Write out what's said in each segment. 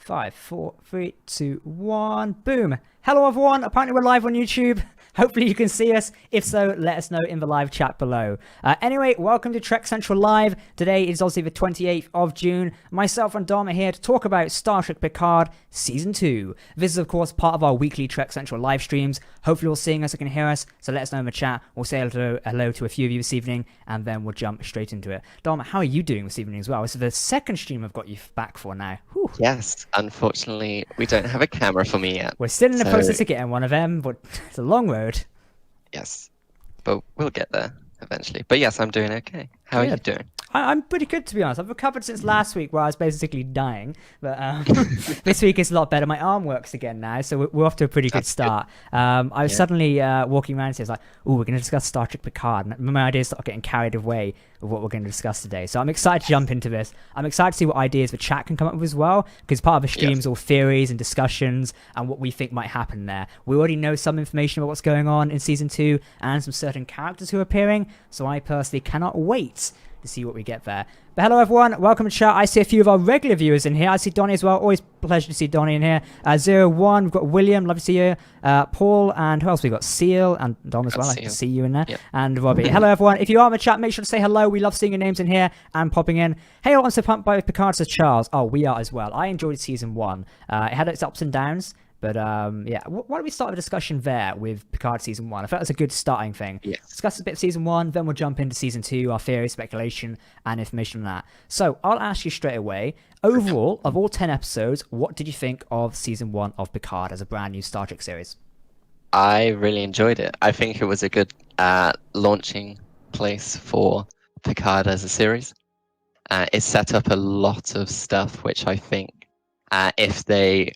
Five, four, three, two, one. Boom. Hello, everyone. Apparently, we're live on YouTube. Hopefully, you can see us. If so, let us know in the live chat below. Anyway, welcome to Trek Central Live. Today is obviously the 28th of June. Myself and Dom are here to talk about Star Trek Picard Season 2. This is, of course, part of our weekly Trek Central live streams. Hopefully, you're seeing us and can hear us. So let us know in the chat. We'll say hello to a few of you this evening, and then we'll jump straight into it. Dom, how are you doing this evening as well? This is the second stream I've got you back for now. Whew. Yes, unfortunately, we don't have a camera for me yet. We're still in the process of getting one of them, but it's a long road. Yes, but we'll get there eventually. But yes, I'm doing okay. How are you doing? I'm pretty good, to be honest. I've recovered since last week where I was basically dying. But this week is a lot better. My arm works again now, so we're off to a pretty good start. I was suddenly walking around and I was like, oh, we're going to discuss Star Trek Picard. And my ideas start getting carried away with what we're going to discuss today. So I'm excited to jump into this. I'm excited to see what ideas the chat can come up with as well, because part of the streams all theories and discussions and what we think might happen there. We already know some information about what's going on in Season 2 and some certain characters who are appearing, so I personally cannot wait to see what we get there. But hello everyone, welcome to chat. I see a few of our regular viewers in here. I see Donnie as well. Always a pleasure to see Donnie in here. 01, we've got William, love to see you. Paul, and who else we got? Seal and Dom as well. I can see you in there. Yep. And Robbie. Hello everyone. If you are in the chat, make sure to say hello. We love seeing your names in here and popping in. Hey, I'm so pumped by Picard, says Charles. Oh, we are as well. I enjoyed season 1. It had its ups and downs. But yeah, why don't we start a discussion there with Picard Season 1? I felt that's a good starting thing. Yes. Discuss a bit of Season 1, then we'll jump into Season 2, our theory, speculation, and information on that. So I'll ask you straight away, overall, of all 10 episodes, what did you think of Season 1 of Picard as a brand new Star Trek series? I really enjoyed it. I think it was a good launching place for Picard as a series. It set up a lot of stuff, which I think if they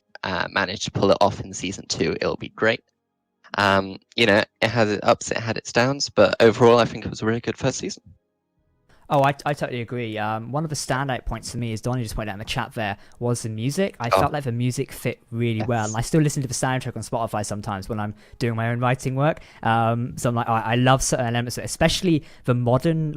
managed to pull it off in season 2, it'll be great. It had its ups, it had its downs, but overall I think it was a really good first season. Oh, I totally agree. One of the standout points for me, as Donnie just pointed out in the chat there, was the music. I felt like the music fit really well. And I still listen to the soundtrack on Spotify sometimes when I'm doing my own writing work. So I'm like, I love certain elements of it, especially the modern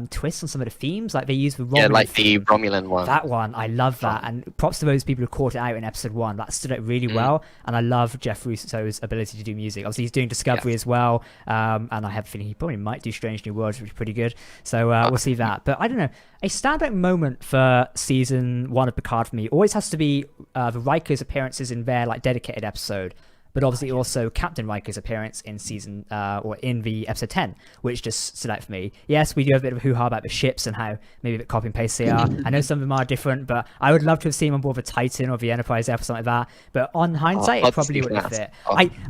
twists on some of the themes. Like they use the Romulan. Yeah, like the Romulan one. That one, I love that. And props to those people who caught it out in episode 1. That stood out really well. And I love Jeff Russo's ability to do music. Obviously, he's doing Discovery as well. And I have a feeling he probably might do Strange New Worlds, which is pretty good. So we'll see that. But I don't know, a standout moment for season 1 of Picard for me always has to be the Riker's appearances in their dedicated episode, but obviously also Captain Riker's appearance in season or in the episode 10, which just stood out for me. Yes, we do have a bit of a hoo-ha about the ships and how maybe a bit copy and paste they are. I know some of them are different, but I would love to have seen them on board the Titan or the Enterprise or something like that. But on hindsight, it probably would have fit.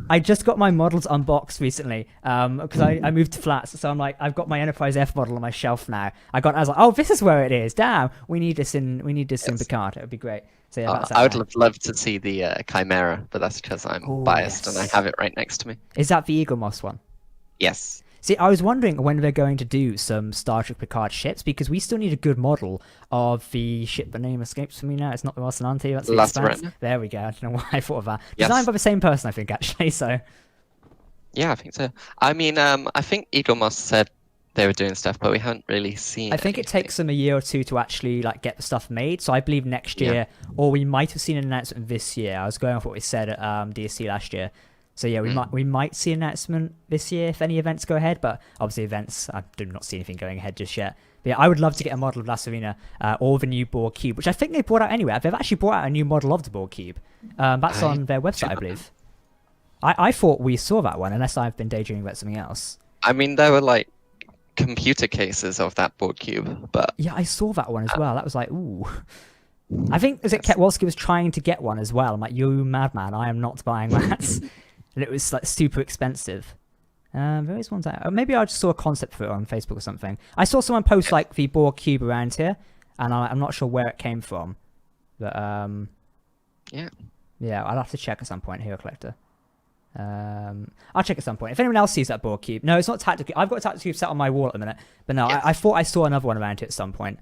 I just got my models unboxed recently because I moved to flats, so I'm like, I've got my Enterprise F model on my shelf now. I was like, oh, this is where it is. Damn, we need this in Picard. It would be great. So yeah, I would love to see the Chimera, but that's because I'm biased and I have it right next to me. Is that the Eagle Moss one? Yes. See, I was wondering when they're going to do some Star Trek Picard ships, because we still need a good model of the ship. The name escapes from me now. It's not the Rocinante. That's the Expanse. There we go. I don't know why I thought of that. Yes. Designed by the same person, I think, actually. So. Yeah, I think so. I mean, I think Eagle Moss said they were doing stuff, but we haven't really seen I think it takes them a year or two to actually get the stuff made. So I believe next year, or we might have seen an announcement this year. I was going off what we said at DSC last year. So yeah, we might see an announcement this year if any events go ahead. But obviously events, I do not see anything going ahead just yet. But yeah, I would love to get a model of La Serena or the new Borg Cube, which I think they brought out anyway. They've actually brought out a new model of the Borg Cube. That's on their website, I believe. I thought we saw that one, unless I've been daydreaming about something else. I mean, there were computer cases of that Borg Cube, but yeah, I saw that one as well. That was like, ooh. I think Ketwolski was trying to get one as well. I'm like, you madman, I am not buying that. And it was super expensive. Various ones out. Maybe I just saw a concept for it on Facebook or something. I saw someone post the Borg Cube around here, and I'm not sure where it came from. But yeah, I'll have to check at some point. Hero Collector. I'll check at some point. If anyone else sees that Borg Cube. No, it's not tactical. I've got a tactical cube set on my wall at the minute. But no, I thought I saw another one around it at some point.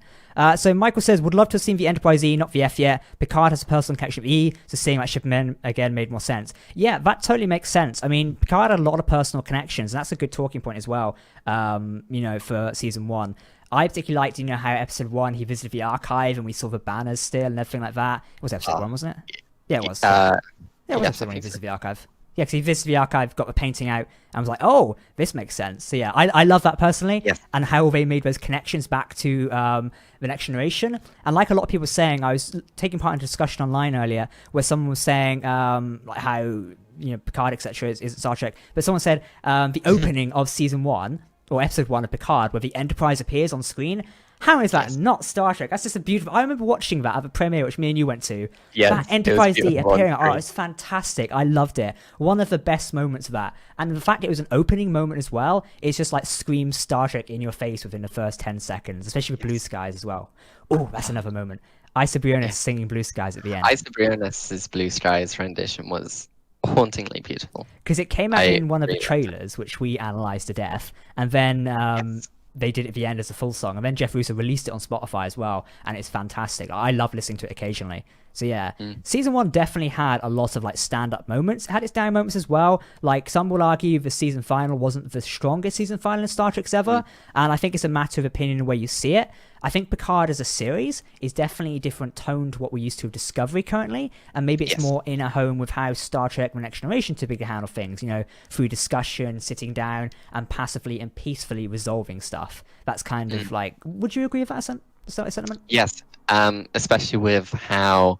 So Michael says, would love to have seen the Enterprise E, not the F yet. Picard has a personal connection with E, so seeing that ship again made more sense. Yeah, that totally makes sense. I mean, Picard had a lot of personal connections, and that's a good talking point as well, for season 1. I particularly liked, how episode 1 he visited the archive and we saw the banners still and everything like that. It was episode 1, wasn't it? Yeah, it was. Yeah, it was episode 1 he visited the archive. Yeah, because he visited the archive, got the painting out, and was like, oh, this makes sense. So yeah, I love that personally, and how they made those connections back to the Next Generation. And like a lot of people were saying, I was taking part in a discussion online earlier where someone was saying like how Picard, etc. is Star Trek, but someone said the opening of season 1 or episode 1 of Picard, where the Enterprise appears on screen. How is that not Star Trek? That's just a beautiful... I remember watching that at the premiere, which me and you went to. Yeah, that Enterprise D appearing. Oh, it's fantastic. I loved it. One of the best moments of that. And the fact it was an opening moment as well, it's just like screams Star Trek in your face within the first 10 seconds, especially with Blue Skies as well. Oh, that's another moment. Isa Briones singing Blue Skies at the end. Isa Briones' Blue Skies rendition was hauntingly beautiful. Because it came out in one of the trailers, which we analysed to death, and then... they did it at the end as a full song, and then Jeff Russo released it on Spotify as well, and it's fantastic. I love listening to it occasionally. So yeah, season 1 definitely had a lot of like stand-up moments. It had its down moments as well. Like some will argue the season final wasn't the strongest season final in Star Trek's ever, and I think it's a matter of opinion where you see it. I think Picard as a series is definitely a different tone to what we're used to with Discovery currently, and maybe it's more in a home with how Star Trek The Next Generation typically handle things, through discussion, sitting down, and passively and peacefully resolving stuff. That's kind of like, would you agree with that sentiment? Yes, especially with how,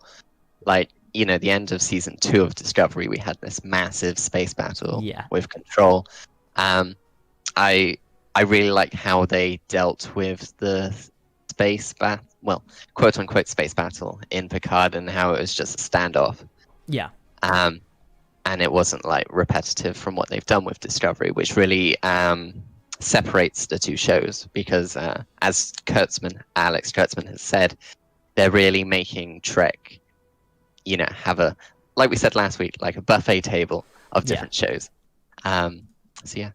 like, the end of season 2 of Discovery, we had this massive space battle with Control. I really like how they dealt with the quote unquote space battle in Picard, and how it was just a standoff. Yeah. And it wasn't like repetitive from what they've done with Discovery, which really separates the two shows, because as Alex Kurtzman has said, they're really making Trek, have a, like we said last week, like a buffet table of different shows. So yeah.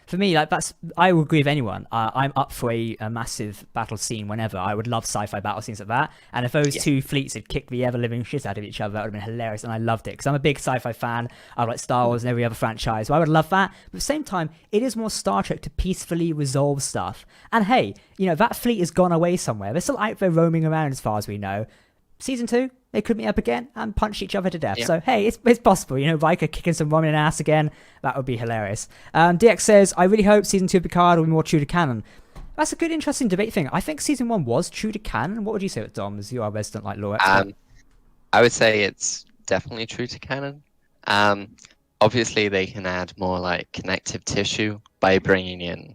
For me, I would agree with anyone. I'm up for a massive battle scene whenever. I would love sci-fi battle scenes like that. And if those two fleets had kicked the ever-living shit out of each other, that would have been hilarious. And I loved it, because I'm a big sci-fi fan. I like Star Wars and every other franchise. So I would love that. But at the same time, it is more Star Trek to peacefully resolve stuff. And hey, that fleet has gone away somewhere. They're still out there roaming around as far as we know. Season 2, they could meet up again and punch each other to death. So, hey, it's possible. Riker kicking some Romulan ass again. That would be hilarious. DX says, I really hope season 2 of Picard will be more true to canon. That's a good, interesting debate thing. I think season 1 was true to canon. What would you say, Dom, as you are resident lore expert? I would say it's definitely true to canon. Obviously, they can add more like connective tissue by bringing in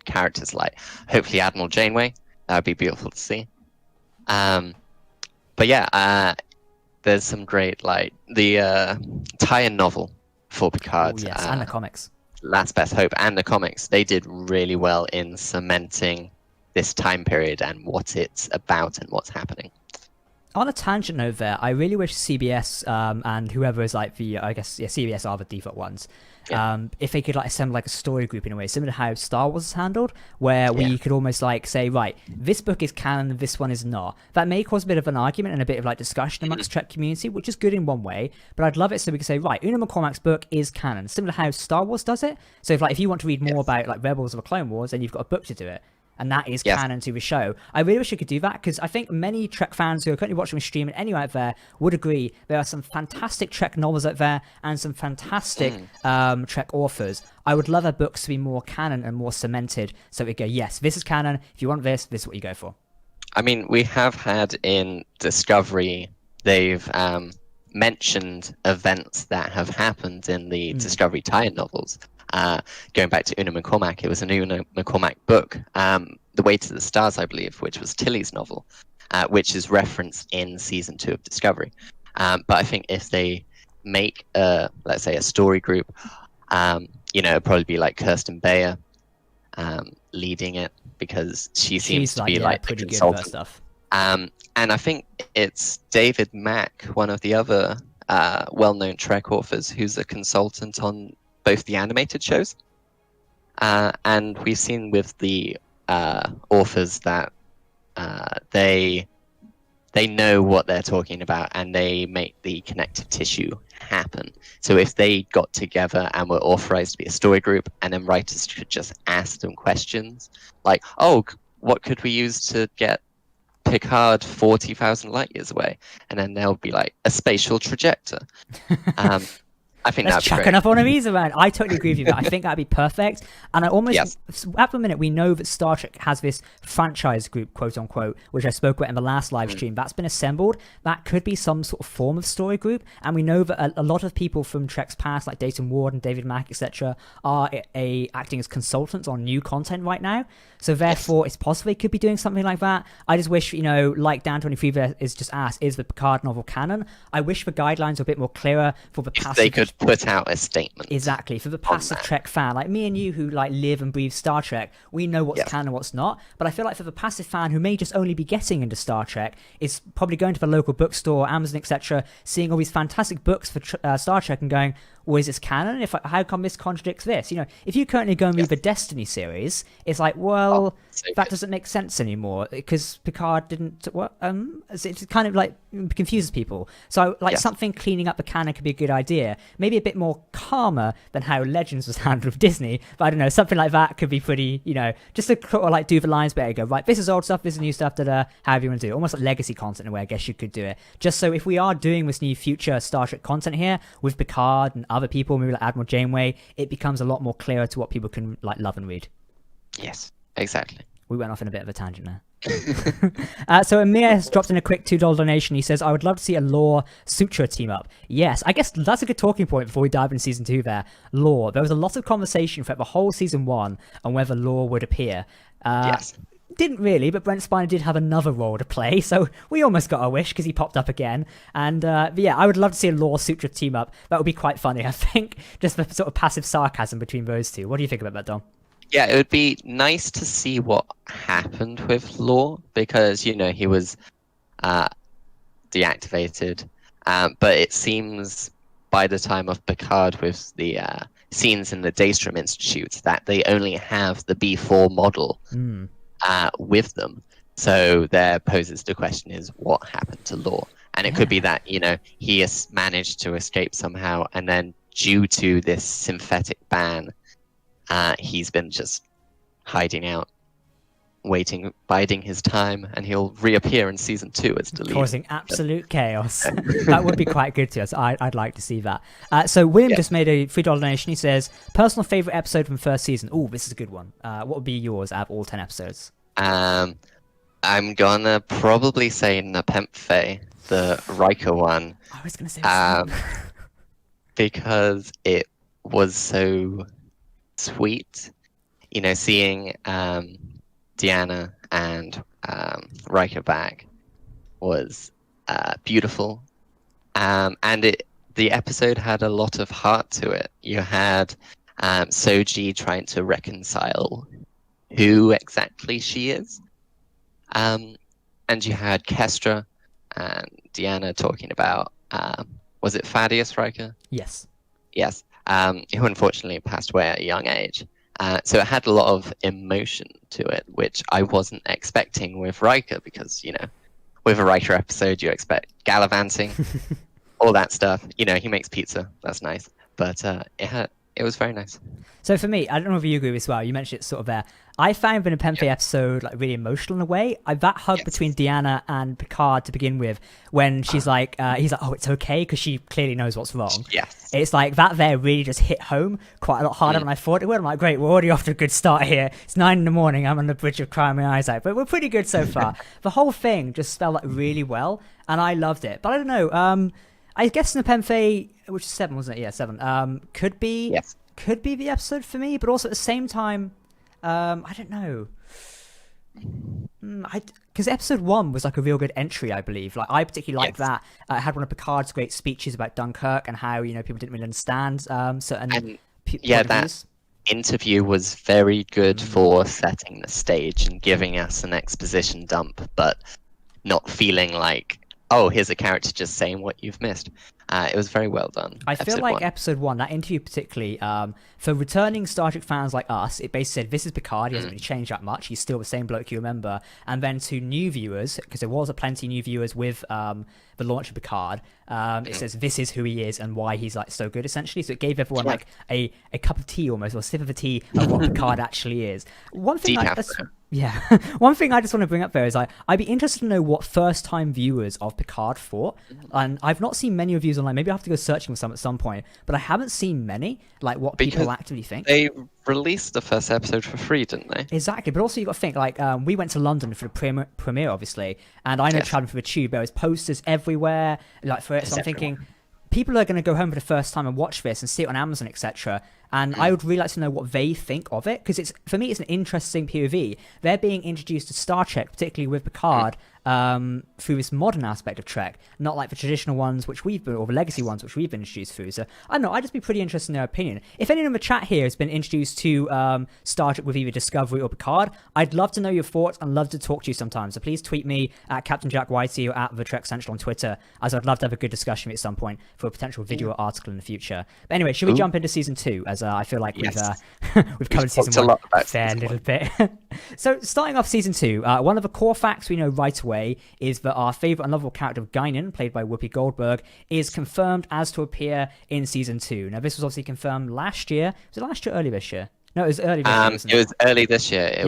characters like, hopefully, Admiral Janeway. That would be beautiful to see. But yeah, there's some great, like, the tie-in novel for Picard. And the comics. Last Best Hope and the comics. They did really well in cementing this time period and what it's about and what's happening. On a tangent note there, I really wish CBS and whoever is like CBS are the default ones. If they could like assemble like a story group in a way similar to how Star Wars is handled, where we could almost like say, right, this book is canon, this one is not. That may cause a bit of an argument and a bit of like discussion amongst Trek community, which is good in one way. But I'd love it so we could say, right, Una McCormack's book is canon, similar to how Star Wars does it. So if you want to read more about like Rebels or the Clone Wars, then you've got a book to do it. And that is canon to the show. I really wish we could do that, because I think many Trek fans who are currently watching the stream and anywhere out there would agree there are some fantastic Trek novels out there and some fantastic Trek authors. I would love our books to be more canon and more cemented, so we go, yes, this is canon. If you want this is what you go for. I mean, we have had in Discovery, they've mentioned events that have happened in the Discovery tie-in novels. Going back to Una McCormack, it was an Una McCormack book, The Way to the Stars, I believe, which was Tilly's novel, which is referenced in season 2 of Discovery. But I think if they make, let's say, a story group, it'd probably be like Kirsten Beyer leading it, because she seems to be like the consultant. Stuff. And I think it's David Mack, one of the other well-known Trek authors, who's a consultant on both the animated shows, and we've seen with the authors that they know what they're talking about, and they make the connective tissue happen. So if they got together and were authorized to be a story group, and then writers could just ask them questions like, oh, what could we use to get Picard 40,000 light years away? And then there'll be like a spatial trajector. I think Let's that'd be chuck great. enough on a visa, man. I totally agree with you. I think that'd be perfect. And I almost, at the minute, we know that Star Trek has this franchise group, quote unquote, which I spoke about in the last live stream. That's been assembled. That could be some sort of form of story group. And we know that a lot of people from Trek's past, like Dayton Ward and David Mack, etc., are acting as consultants on new content right now. So therefore, it's possible they could be doing something like that. I just wish, like Dan23 is just asked, is the Picard novel canon? I wish the guidelines were a bit more clearer for the passive. They could put out a statement. Exactly. For the passive Trek fan, like me and you who like live and breathe Star Trek, we know what's canon and what's not. But I feel like for the passive fan who may just only be getting into Star Trek, is probably going to the local bookstore, Amazon, etc., seeing all these fantastic books for Star Trek and going, well, is this canon? How come this contradicts this? If you currently go and read the Destiny series, it's like, well, that doesn't make sense anymore because Picard didn't. It kind of like confuses people. So, something cleaning up the canon could be a good idea. Maybe a bit more calmer than how Legends was handled with Disney. But I don't know, something like that could be pretty. Just to sort of like do the lines better. Go right. This is old stuff. This is new stuff. However you want to do it. Almost like legacy content in a way. I guess you could do it. Just so if we are doing this new future Star Trek content here with Picard and other people, maybe like Admiral Janeway, it becomes a lot more clearer to what people can like love and read. Yes, exactly. We went off in a bit of a tangent there. So Amir has dropped in a quick $2 donation. He says, I would love to see a Lore Sutra team up. Yes, I guess that's a good talking point before we dive into season 2 there. Lore. There was a lot of conversation throughout the whole season 1 on whether Lore would appear. Yes. Didn't really, but Brent Spiner did have another role to play, so we almost got our wish because he popped up again. And yeah, I would love to see a Lore Sutra team up. That would be quite funny, I think. Just the sort of passive sarcasm between those two. What do you think about that, Dom? Yeah, it would be nice to see what happened with Lore because, he was deactivated. But it seems by the time of Picard with the scenes in the Daystrom Institute that they only have the B4 model with them. So there poses the question is what happened to Lore? And it could be that, he has managed to escape somehow and then due to this synthetic ban, he's been just hiding out, biding his time, and he'll reappear in season 2 as deleted. Causing absolute chaos. That would be quite good to us. I'd like to see that. So William just made a $3 donation. He says, personal favourite episode from first season. Oh, this is a good one. What would be yours out of all 10 episodes? I'm gonna probably say Nepenthe, the Riker one. I was gonna say the same. Because it was so sweet, seeing Deanna and Riker back was beautiful, and the episode had a lot of heart to it. You had Soji trying to reconcile who exactly she is, and you had Kestra and Deanna talking about was it Thaddeus Riker? Yes. Yes, who unfortunately passed away at a young age. So it had a lot of emotion to it, which I wasn't expecting with Riker because, with a Riker episode, you expect gallivanting, all that stuff. He makes pizza. That's nice. But it was very nice. So for me, I don't know if you agree as well. You mentioned it sort of there. I found the Nepenthe episode like really emotional in a way. That hug between Deanna and Picard to begin with, when she's like, he's like, oh, it's okay, because she clearly knows what's wrong. Yes. It's like that there really just hit home quite a lot harder than I thought it would. I'm like, great, we're already off to a good start here. It's 9 a.m. I'm on the bridge of crying my eyes out, but we're pretty good so far. The whole thing just felt like really well, and I loved it. But I don't know. I guess Nepenthe, which is 7, wasn't it? Yeah, 7. Could be the episode for me, but also at the same time, I don't know. Because episode 1 was like a real good entry, I believe. Like I particularly liked that. It had one of Picard's great speeches about Dunkirk and how people didn't really understand certain that interview was very good for setting the stage and giving us an exposition dump, but not feeling like, oh, here's a character just saying what you've missed. It was very well done. I feel like episode 1, that interview particularly, for returning Star Trek fans like us, it basically said, this is Picard, he hasn't really changed that much, he's still the same bloke you remember. And then to new viewers, because there was plenty of new viewers with the launch of Picard, it says this is who he is and why he's like so good, essentially. So it gave everyone like a cup of tea almost, or a sip of a tea of what Picard actually is. One thing Yeah. One thing I just want to bring up there is I'd be interested to know what first-time viewers of Picard thought. And I've not seen many reviews online. Maybe I'll have to go searching for some at some point. But I haven't seen many, like what Because people actively think. they released the first episode for free, didn't they? Exactly. But also you've got to think, like, we went to London for the premiere, obviously. And I know Yes. traveling for the tube, there was posters everywhere, like, for it. So I'm It's thinking, people are going to go home for the first time and watch this and see it on Amazon, etc. And I would really like to know what they think of it, because it's, for me, it's an interesting POV. They're being introduced to Star Trek, particularly with Picard, through this modern aspect of Trek, not like the traditional ones which we've been, or the legacy ones which we've been introduced through. So I don't know, I'd just be pretty interested in their opinion. If anyone in the chat here has been introduced to Star Trek with either Discovery or Picard, I'd love to know your thoughts and love to talk to you sometime. So please tweet me at Captain Jack Whitey or at the Trek Central on Twitter, as I'd love to have a good discussion with you at some point for a potential video or article in the future. But anyway, should we jump into season 2? As I feel like Yes. we've covered season 1 a fair little bit. So starting off season 2, one of the core facts we know right away is that our favourite and lovable character of Guinan, played by Whoopi Goldberg, is confirmed as to appear in season 2. Now this was obviously confirmed last year. Was it last year or early this year? No, it was early this year, wasn't It was early this year.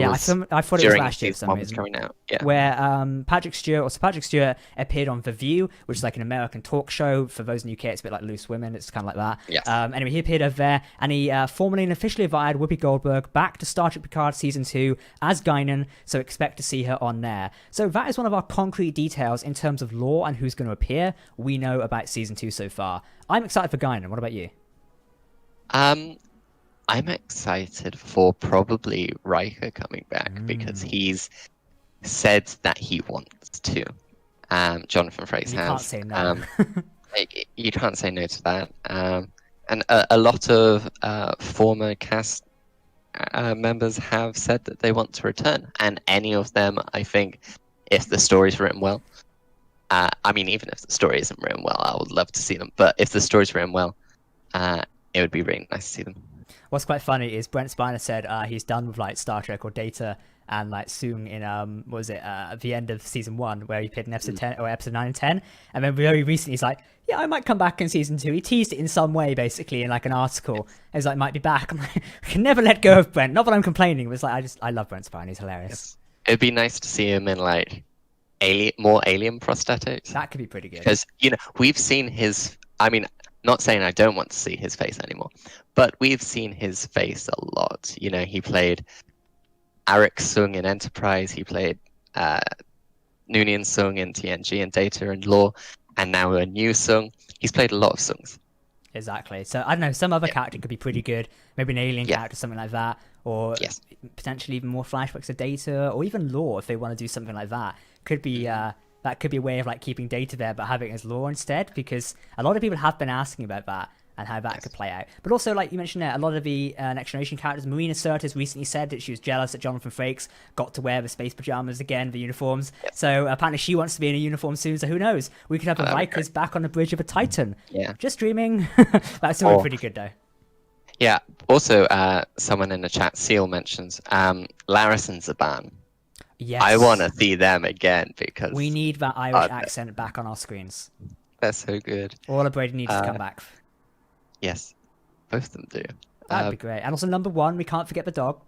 I thought it was last year for some reason. Coming out. Yeah. Where Sir Patrick Stewart appeared on The View, which is like an American talk show. For those in the UK, it's a bit like Loose Women. It's kind of like that. Yes. Anyway, he appeared over there, and he formally and officially invited Whoopi Goldberg back to Star Trek Picard Season 2 as Guinan, so expect to see her on there. So that is one of our concrete details in terms of lore and who's going to appear we know about Season 2 so far. I'm excited for Guinan. What about you? I'm excited for probably Riker coming back because he's said that he wants to. Jonathan Frakes You has. can't say no. You can't say no to that. And a lot of former cast members have said that they want to return, and any of them, I think, if the story's written well. I mean, even if the story isn't written well, I would love to see them. But if the story's written well, it would be really nice to see them. What's quite funny is Brent Spiner said he's done with like Star Trek or Data and like soon in what was it at the end of season 1 where he appeared in episode 10 or episode 9 and 10, and then very recently he's like, yeah, I might come back in season 2. He teased it in some way basically in like an article. He's like, might be back. I'm like, we can never let go of Brent. Not that I'm complaining, but it's like I love Brent Spiner. He's hilarious. Yes. It'd be nice to see him in like more alien prosthetics. That could be pretty good. Because we've seen his. I mean, not saying I don't want to see his face anymore, but we've seen his face a lot. He played Arik Sung in Enterprise, he played Noonien Sung in TNG and Data and Lore, and now a new Sung. He's played a lot of Sungs. Exactly. So I don't know, some other character could be pretty good. Maybe an alien character, something like that, or potentially even more flashbacks of Data, or even Lore if they want to do something like that. Could be that could be a way of like keeping Data there but having it as Lore instead, because a lot of people have been asking about that and how that could play out. But also, like you mentioned there, a lot of the Next Generation characters, Marina Sirtis recently said that she was jealous that Jonathan Frakes got to wear the space pajamas again, the uniforms. So apparently she wants to be in a uniform soon, so who knows? We could have the Rikers back on the bridge of a Titan. Yeah. Just dreaming. That's still pretty good though. Yeah. Also, someone in the chat, Seal, mentions Laris and Zaban. Yes. I want to see them again because we need that Irish accent back on our screens. They're so good. All of Brady needs to come back. Yes, both of them do. That'd be great. And also number 1, we can't forget the dog.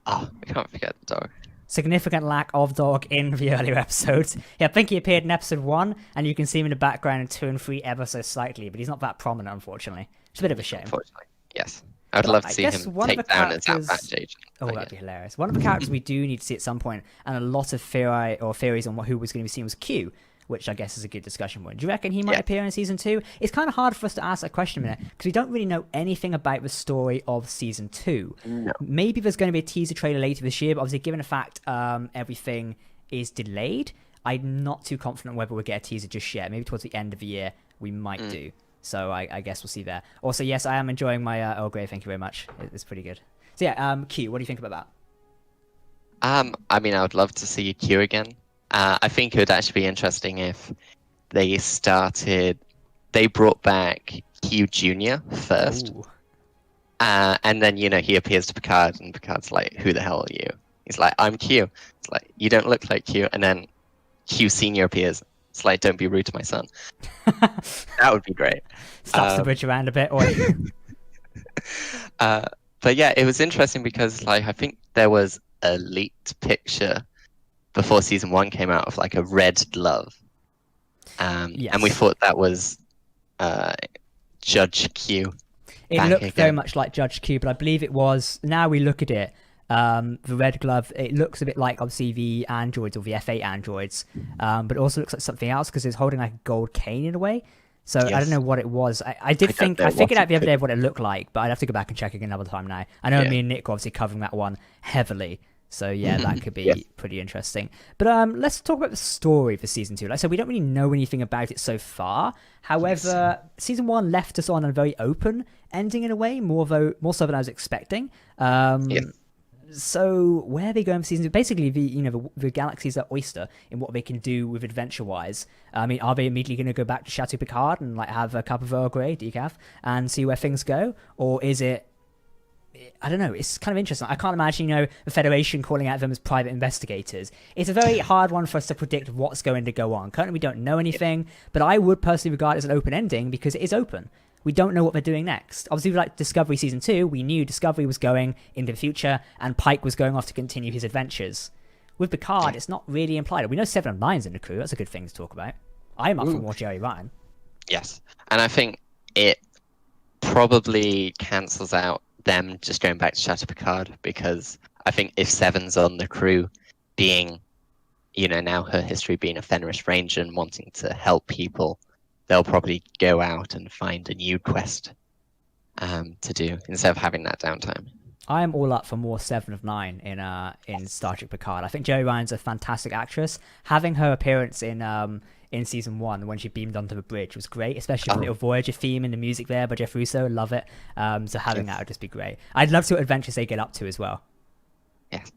Oh, we can't forget the dog. Significant lack of dog in the earlier episodes. Yeah, I think he appeared in episode 1, and you can see him in the background in 2 and 3 ever so slightly, but he's not that prominent, unfortunately. It's a bit of a shame. Unfortunately, yes. I'd love to see him take down his Outback agent. Oh, that'd be hilarious. One of the characters we do need to see at some point, and a lot of theories on who was going to be seen, was Q, which I guess is a good discussion point. Do you reckon he might appear in season 2? It's kind of hard for us to ask that question a minute, because we don't really know anything about the story of season 2. No. Maybe there's going to be a teaser trailer later this year, but obviously given the fact everything is delayed, I'm not too confident whether we'll get a teaser just yet. Maybe towards the end of the year we might do. So I guess we'll see there. Also, yes, I am enjoying my Earl Grey. Thank you very much. It's pretty good. So yeah, Q, what do you think about that? I mean, I would love to see Q again. I think it would actually be interesting if they brought back Q Jr. first. Ooh. And then, he appears to Picard, and Picard's like, who the hell are you? He's like, I'm Q. It's like, you don't look like Q. And then Q Sr. appears. It's like, don't be rude to my son. That would be great. Stops the bridge around a bit. But yeah, it was interesting because, like, I think there was a leaked picture before season 1 came out of like a red glove. Yes. And we thought that was Judge Q. It looked very much like Judge Q, but I believe it was. Now we look at it, the red glove. It looks a bit like obviously the androids or the F8 androids, but it also looks like something else because it's holding like a gold cane in a way. So I don't know what it was. I figured out the other day what it looked like, but I'd have to go back and check again another time now. I know me and Nick were obviously covering that one heavily. So yeah, that could be pretty interesting. But let's talk about the story for season 2. Like I said, we don't really know anything about it so far. However, season 1 left us on a very open ending in a way, more so than I was expecting. So where are they going for season 2? Basically, the galaxy's an oyster in what they can do with adventure-wise. I mean, are they immediately going to go back to Chateau Picard and like have a cup of Earl Grey decaf and see where things go, or is it? I don't know. It's kind of interesting. I can't imagine, the Federation calling out them as private investigators. It's a very hard one for us to predict what's going to go on. Currently, we don't know anything, but I would personally regard it as an open ending because it is open. We don't know what they're doing next. Obviously, like Discovery Season 2, we knew Discovery was going into the future and Pike was going off to continue his adventures. With Picard, it's not really implied. We know 7 of 9's in the crew. That's a good thing to talk about. I'm up for more Jerry Ryan. Yes. And I think it probably cancels out them just going back to Chateau Picard, because I think if Seven's on the crew, being, now her history being a Fenris Ranger and wanting to help people, they'll probably go out and find a new quest to do instead of having that downtime. I am all up for more 7 of 9 in Star Trek Picard. I think Jerry Ryan's a fantastic actress. Having her appearance in season 1 when she beamed onto the bridge was great, especially the little Voyager theme and the music there by Jeff Russo. Love it. So having that would just be great. I'd love to see what adventures they get up to as well. Yes.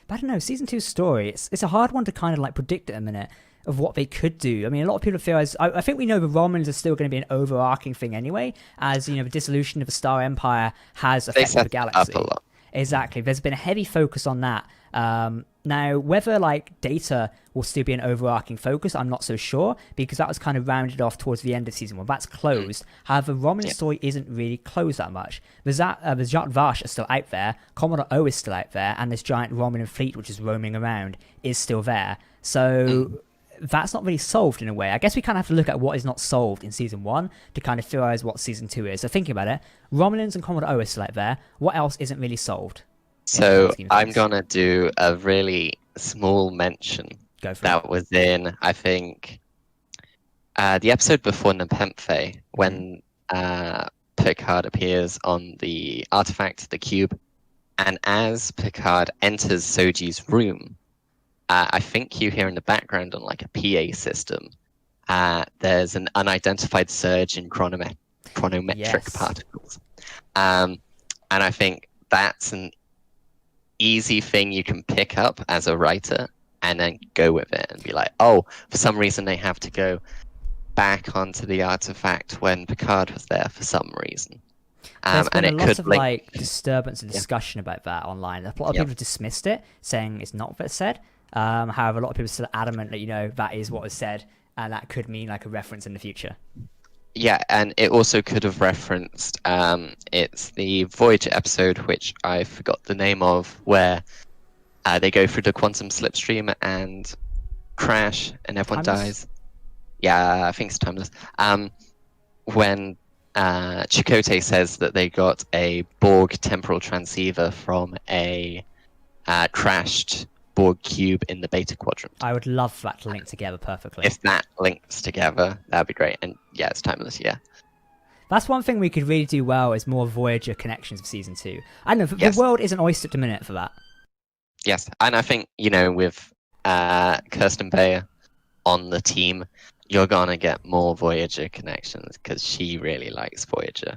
But I don't know, season 2's story, it's a hard one to kind of like predict at a minute of what they could do. I mean, a lot of people theorize. I think we know the Romulans are still going to be an overarching thing anyway, as the dissolution of the Star Empire has affected the galaxy. Up a lot. Exactly. There's been a heavy focus on that. Now, whether like Data will still be an overarching focus, I'm not so sure, because that was kind of rounded off towards the end of season 1. That's closed. However, Romulan story isn't really closed that much. The Zhat Vash are still out there, Commodore O is still out there, and this giant Romulan fleet, which is roaming around, is still there. So that's not really solved in a way. I guess we kind of have to look at what is not solved in season 1 to kind of theorize what season 2 is. So thinking about it, Romulans and Commodore O are still out there. What else isn't really solved? So I'm going to do a really small mention that was in, I think, the episode before Nepenthe, when Picard appears on the artifact, the cube, and as Picard enters Soji's room, I think you hear in the background on like a PA system, there's an unidentified surge in chronometric particles. And I think that's an easy thing you can pick up as a writer and then go with it and be like, oh, for some reason they have to go back onto the artifact when Picard was there for some reason. There's been a lot of like disturbance and discussion about that online. A lot of people dismissed it, saying it's not what it said. However, a lot of people are still adamant that that is what was said, and that could mean like a reference in the future. Yeah, and it also could have referenced, it's the Voyager episode, which I forgot the name of, where they go through the quantum slipstream and crash and everyone dies. Yeah, I think it's Timeless. When Chakotay says that they got a Borg temporal transceiver from a crashed Borg cube in the Beta Quadrant. I would love that to link together perfectly. If that links together, that'd be great. And yeah, it's Timeless, yeah. That's one thing we could really do well, is more Voyager connections for season 2. I know, the world is an oyster at the minute for that. Yes, and I think, with Kirsten Bayer on the team, you're going to get more Voyager connections, because she really likes Voyager.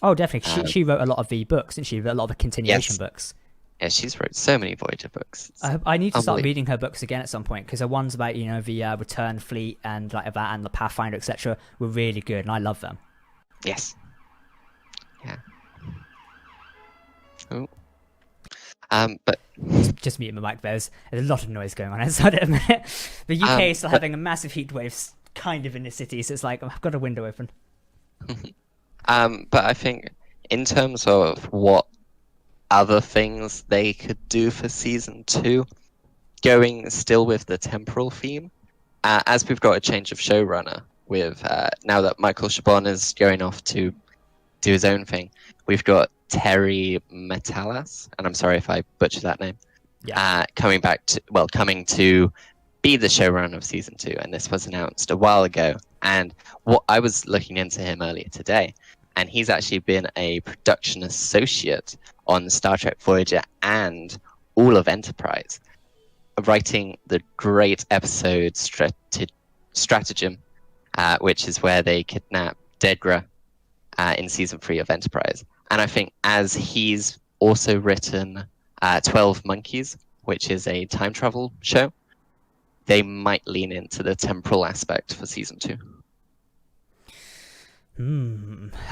Oh, definitely. She wrote a lot of the books, didn't she? A lot of the continuation books. Yeah, she's wrote so many Voyager books. I need to start reading her books again at some point, because the ones about the Return Fleet and like that, and the Pathfinder, etc., were really good, and I love them. Yes. Yeah. Oh. But just muting my mic. There's a lot of noise going on outside at a minute. The UK is still having a massive heat wave, kind of in the city, so it's like I've got a window open. But I think in terms of what other things they could do for season 2, going still with the temporal theme, as we've got a change of showrunner with now that Michael Chabon is going off to do his own thing. We've got Terry Metalas, and I'm sorry if I butchered that name. Yeah. Coming to be the showrunner of season 2, and this was announced a while ago. And what I was looking into him earlier today, and he's actually been a production associate on Star Trek Voyager and all of Enterprise, writing the great episode Stratagem, which is where they kidnap Degra in season 3 of Enterprise. And I think as he's also written 12 Monkeys, which is a time travel show, they might lean into the temporal aspect for season 2.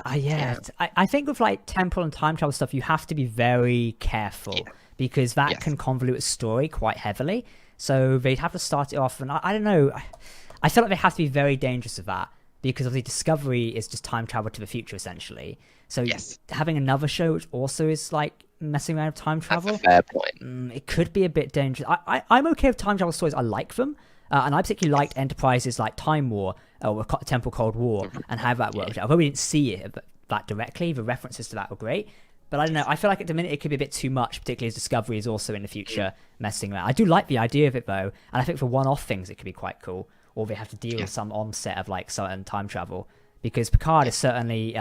I think with like temporal and time travel stuff, you have to be very careful because that can convolute a story quite heavily. So they'd have to start it off, and I don't know. I feel like they have to be very dangerous with that because obviously Discovery is just time travel to the future essentially. So having another show which also is like messing around with time travel, that's a fair point. It could be a bit dangerous. I'm okay with time travel stories. I like them. And I particularly liked Enterprise's like Time War or Temporal Cold War and how that worked. Although we didn't see it that directly, the references to that were great. But I don't know. I feel like at the minute it could be a bit too much, particularly as Discovery is also in the future messing around. I do like the idea of it though, and I think for one-off things it could be quite cool. Or they have to deal with some onset of like certain time travel because Picard is certainly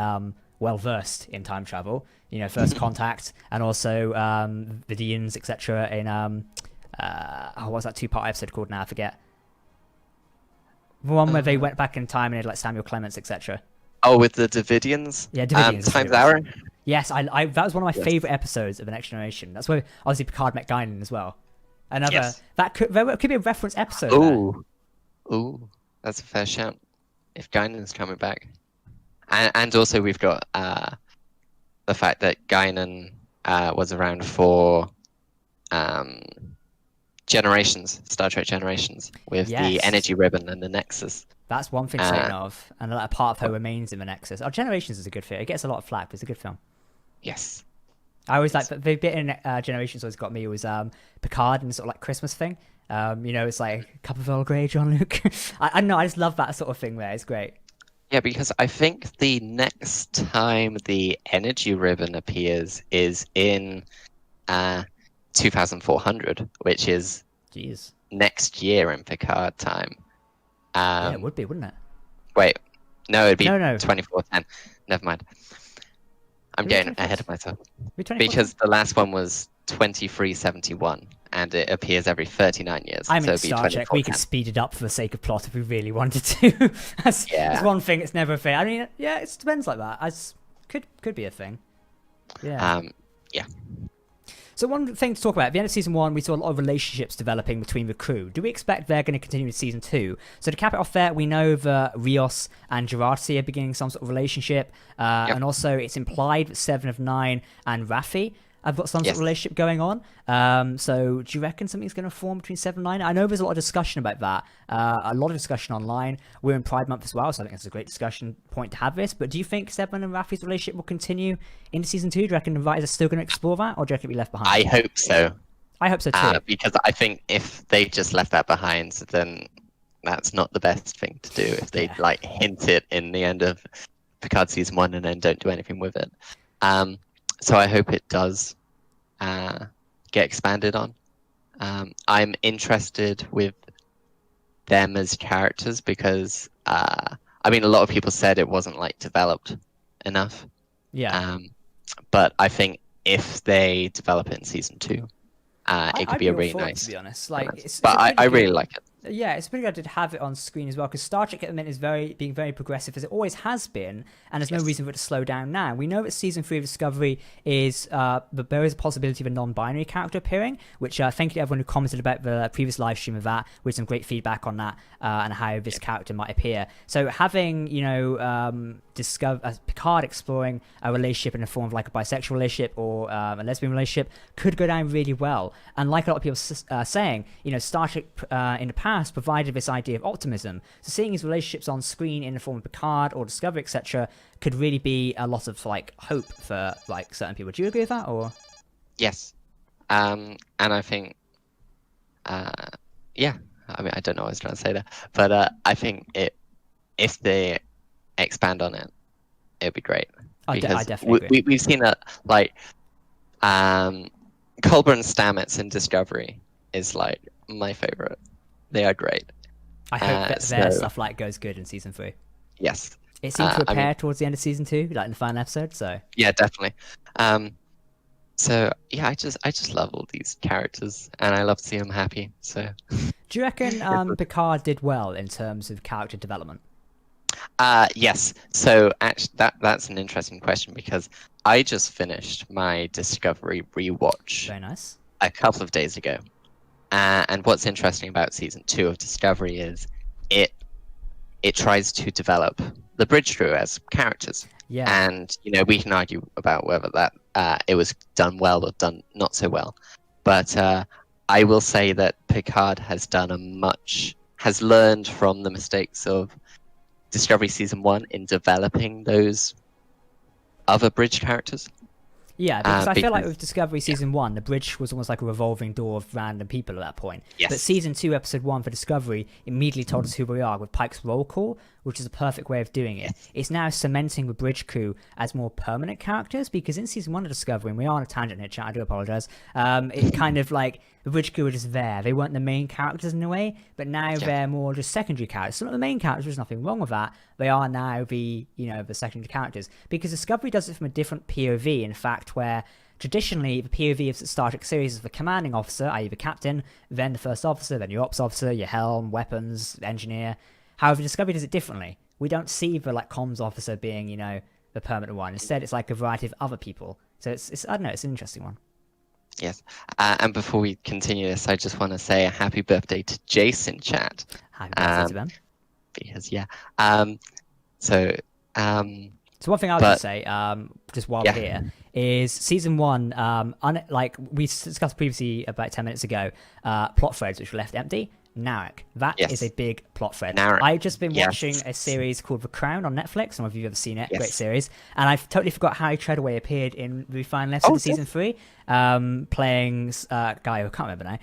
well versed in time travel. You know, First Contact and also the Vidians, etc. In what's that 2-part episode called now? I forget. The one where they went back in time and had like Samuel Clements, etc. Oh, with the Davidians? Yeah, Davidians. Time's Arrow? Yes, I that was one of my favorite episodes of The Next Generation. That's where obviously Picard met Guinan as well. Another that could be a reference episode. Ooh, that's a fair shout. If Guinan's coming back, and also we've got the fact that Guinan was around for Generations, Star Trek Generations, with the energy ribbon and the Nexus. That's one thing to of, and a part of her remains in the Nexus. Oh, Generations is a good film. It gets a lot of flack, but it's a good film. Yes. I always like the bit in Generations always got me was Picard and sort of like Christmas thing. You know, it's like a cup of Earl Grey, John Luke. I don't know, I just love that sort of thing there. It's great. Yeah, because I think the next time the energy ribbon appears is in 2400, which is next year in Picard time. Yeah, it would be, wouldn't it? Wait, no, it'd be No. 2410. Never mind. I'm getting ahead of myself. Because the last one was 2371, and it appears every 39 years. I mean, Star Trek, we could speed it up for the sake of plot if we really wanted to. That's one thing, it's never a thing. I mean, yeah, it depends like that. Could be a thing. Yeah. Yeah. So one thing to talk about, at the end of season 1, we saw a lot of relationships developing between the crew. Do we expect they're going to continue in season 2? So to cap it off there, we know that Rios and Jurati are beginning some sort of relationship. And also it's implied that 7 of 9 and Raffi have got some sort of relationship going on. So do you reckon something's going to form between 7 and 9? I know there's a lot of discussion about that. A lot of discussion online. We're in Pride Month as well, so I think it's a great discussion point to have this. But do you think 7 and Raffi's relationship will continue into season 2? Do you reckon the writers are still going to explore that, or do you reckon it'll be left behind? I hope so. I hope so too. Because I think if they just left that behind, then that's not the best thing to do. If they like hint it in the end of Picard season 1 and then don't do anything with it. So I hope it does get expanded on. I'm interested with them as characters because I mean, a lot of people said it wasn't like developed enough. Yeah. But I think if they develop it in season 2, it could be a really nice. To be honest, like, I really like it. Yeah, it's pretty good to have it on screen as well, because Star Trek at the minute is being very progressive, as it always has been, and there's no reason for it to slow down now. We know that season 3 of Discovery is that there is a possibility of a non-binary character appearing, which thank you to everyone who commented about the previous live stream of that, with some great feedback on that and how this character might appear. So having, you know, Picard exploring a relationship in the form of like a bisexual relationship or a lesbian relationship could go down really well. And like a lot of people saying, you know, Star Trek in the past provided this idea of optimism. So seeing his relationships on screen in the form of Picard or Discovery, etc., could really be a lot of like hope for like certain people. Do you agree with that, or? Yes. And I think, yeah. I mean, I don't know what I was trying to say there, but I think if they expand on it, it'd be great. I Because definitely agree. we've seen that, like, Culber and Stamets in Discovery is like my favorite. They are great. I hope that their So stuff like goes good in season 3. yes, It seemed to I repair mean, towards the end of season 2, like in the final episode. So yeah, definitely. So yeah, I just love all these characters, and I love to see them happy. So do you reckon Picard did well in terms of character development? yes. So actually, that's an interesting question because I just finished my Discovery rewatch Very nice. a couple of days ago. And what's interesting about season 2 of Discovery is it tries to develop the bridge crew as characters. Yeah. And we can argue about whether that it was done well or done not so well. But I will say that Picard has learned from the mistakes of Discovery season 1 in developing those other bridge characters. Yeah, because I feel like with Discovery Season 1, the bridge was almost like a revolving door of random people at that point. Yes. But Season 2, Episode 1 for Discovery immediately told us who we are with Pike's roll call, which is a perfect way of doing it. Yes. It's now cementing the bridge crew as more permanent characters, because in Season 1 of Discovery, and we are on a tangent here, chat, I do apologise, it kind of like, the bridge crew were just there. They weren't the main characters in a way, but now they're more just secondary characters. So not the main characters, there's nothing wrong with that. They are now the secondary characters. Because Discovery does it from a different POV, in fact, where traditionally, the POV of the Star Trek series is the commanding officer, i.e. the captain, then the first officer, then your ops officer, your helm, weapons, engineer. However, Discovery does it differently. We don't see the comms officer being, the permanent one. Instead, it's like a variety of other people. So it's I don't know, it's an interesting one. Yes. And before we continue this, I just want to say a happy birthday to Jason, chat. Happy birthday to them. Because, yeah. So one thing I was going to say, just while we're here, is season 1, like we discussed previously about 10 minutes ago, plot threads which were left empty. Narek. That is a big plot thread. Narek. I've just been watching a series called The Crown on Netflix. I don't know if you've ever seen it. Great series. And I've totally forgot Harry Treadaway appeared in the final episode of season 3, playing a guy who I can't remember now.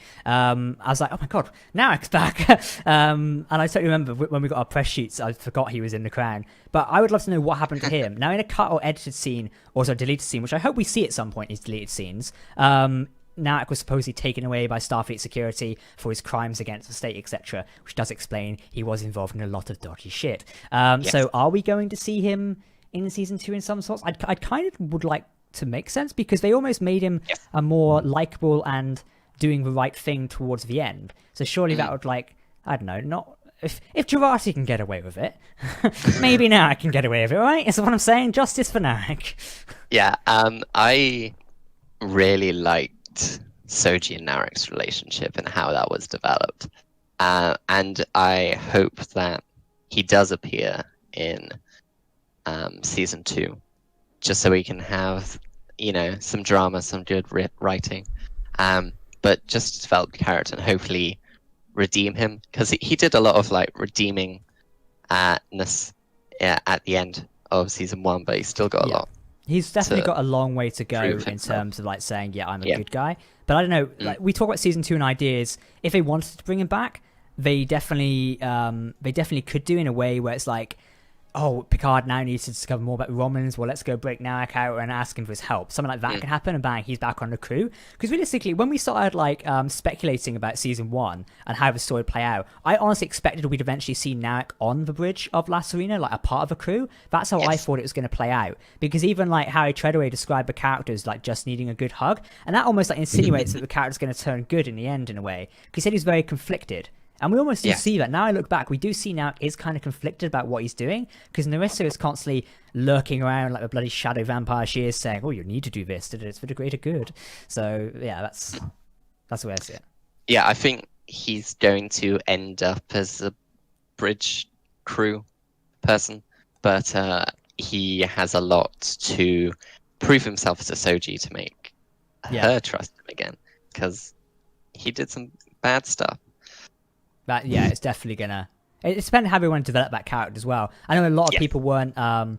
I was like, oh my god, Narek's back. And I totally remember when we got our press sheets, I forgot he was in The Crown. But I would love to know what happened to him. Now, in a cut or edited scene, or a deleted scene, which I hope we see at some point, these deleted scenes, Narek was supposedly taken away by Starfleet security for his crimes against the state, etc., which does explain he was involved in a lot of dodgy shit. So are we going to see him in season 2 in some sorts? I kind of would like to make sense, because they almost made him a more likable and doing the right thing towards the end. So surely that would, like, I don't know, not... If Jurati can get away with it, maybe Narek can get away with it, right? Is what I'm saying. Justice for Narek. Yeah, I really liked Soji and Narek's relationship and how that was developed. And I hope that he does appear in season 2, just so we can have, some drama, some good writing. But just to develop the character and hopefully redeem him, because he did a lot of redeemingness at the end of season 1, but he's still got a lot. He's definitely got a long way to go in terms of saying, yeah, I'm a good guy. But I don't know, we talk about season 2 and ideas. If they wanted to bring him back, they definitely could do in a way where it's like, oh, Picard now needs to discover more about Romulans. Well, let's go break Narek out and ask him for his help. Something like that can happen, and bang, he's back on the crew. Because realistically, when we started speculating about season 1 and how the story would play out, I honestly expected we'd eventually see Narek on the bridge of La Serena, like a part of a crew. That's how I thought it was going to play out. Because even Harry Treadaway described the characters just needing a good hug, and that almost insinuates that the character's going to turn good in the end in a way. Because he said he's very conflicted. And we almost do see that. Now I look back, we do see Narek is kind of conflicted about what he's doing, because Narissa is constantly lurking around like a bloody shadow vampire she is, saying, oh, you need to do this, it's for the greater good. So, yeah, that's the way I see it. Yeah, I think he's going to end up as a bridge crew person, but he has a lot to prove himself as a Soji to make her trust him again, because he did some bad stuff. That it's definitely gonna. It depends how we want to develop that character as well. I know a lot of people weren't a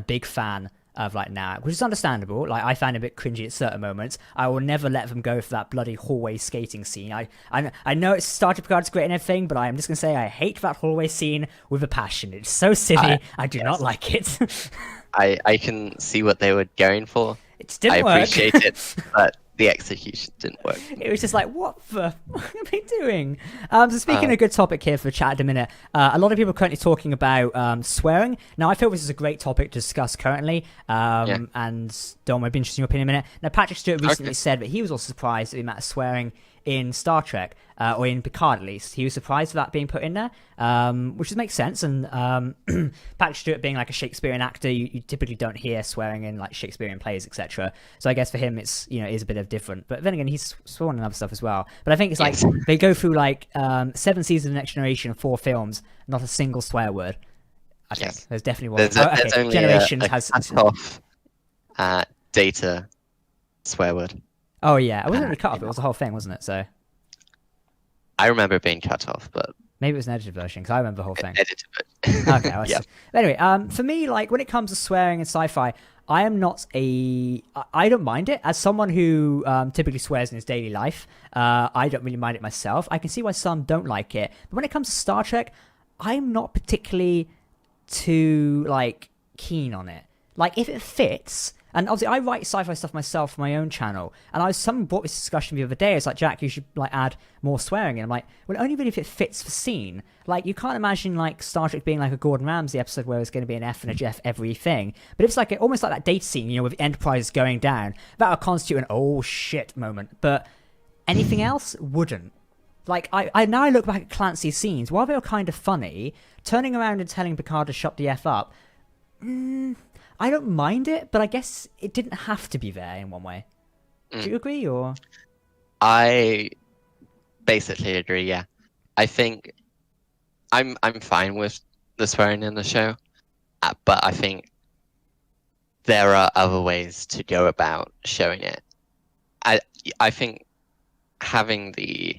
big fan of like Narek, which is understandable. Like I found it a bit cringy at certain moments. I will never let them go for that bloody hallway skating scene. I know it's Star Trek Picard's great and everything, but I am just gonna say I hate that hallway scene with a passion. It's so silly. I do not like it. I can see what they were going for. It didn't work. I appreciate it, but the execution didn't work. It was just like, what are they doing? So speaking of a good topic here for chat at a minute, a lot of people are currently talking about swearing. Now, I feel this is a great topic to discuss currently, and Dom, I'd be interested in your opinion in a minute. Now, Patrick Stewart recently said that he was also surprised at the amount of swearing in Star Trek, or in Picard at least. He was surprised with that being put in there, which makes sense. And Patrick Stewart being like a Shakespearean actor, you typically don't hear swearing in like Shakespearean plays, etc. So I guess for him, it's is a bit of different. But then again, he's sworn in other stuff as well. But I think it's like they go through like 7 seasons of Next Generation, 4 films, not a single swear word. I think there's definitely one. There's only Generations a has cut-off data swear word. Oh yeah, it wasn't really cut off. It was the whole thing, wasn't it? So I remember it being cut off, but maybe it was an edited version because I remember the whole thing. Edited version. Okay, I see. But anyway, for me, like when it comes to swearing in sci-fi, I am not I don't mind it. As someone who typically swears in his daily life, I don't really mind it myself. I can see why some don't like it. But when it comes to Star Trek, I'm not particularly too like keen on it. Like if it fits. And obviously, I write sci-fi stuff myself for my own channel. And someone brought this discussion the other day. It's like, Jack, you should like add more swearing. And I'm like, well, only really if it fits the scene. Like, you can't imagine like Star Trek being like a Gordon Ramsay episode where it's going to be an F and a Jeff everything. But if it's like almost like that date scene, with the Enterprise going down, that would constitute an oh shit moment. But anything else wouldn't. Like, I now look back at Clancy's scenes. While they were kind of funny, turning around and telling Picard to shut the F up, I don't mind it, but I guess it didn't have to be there in one way. Do you agree, or? I basically agree. Yeah, I think I'm fine with the swearing in the show, but I think there are other ways to go about showing it. I think having the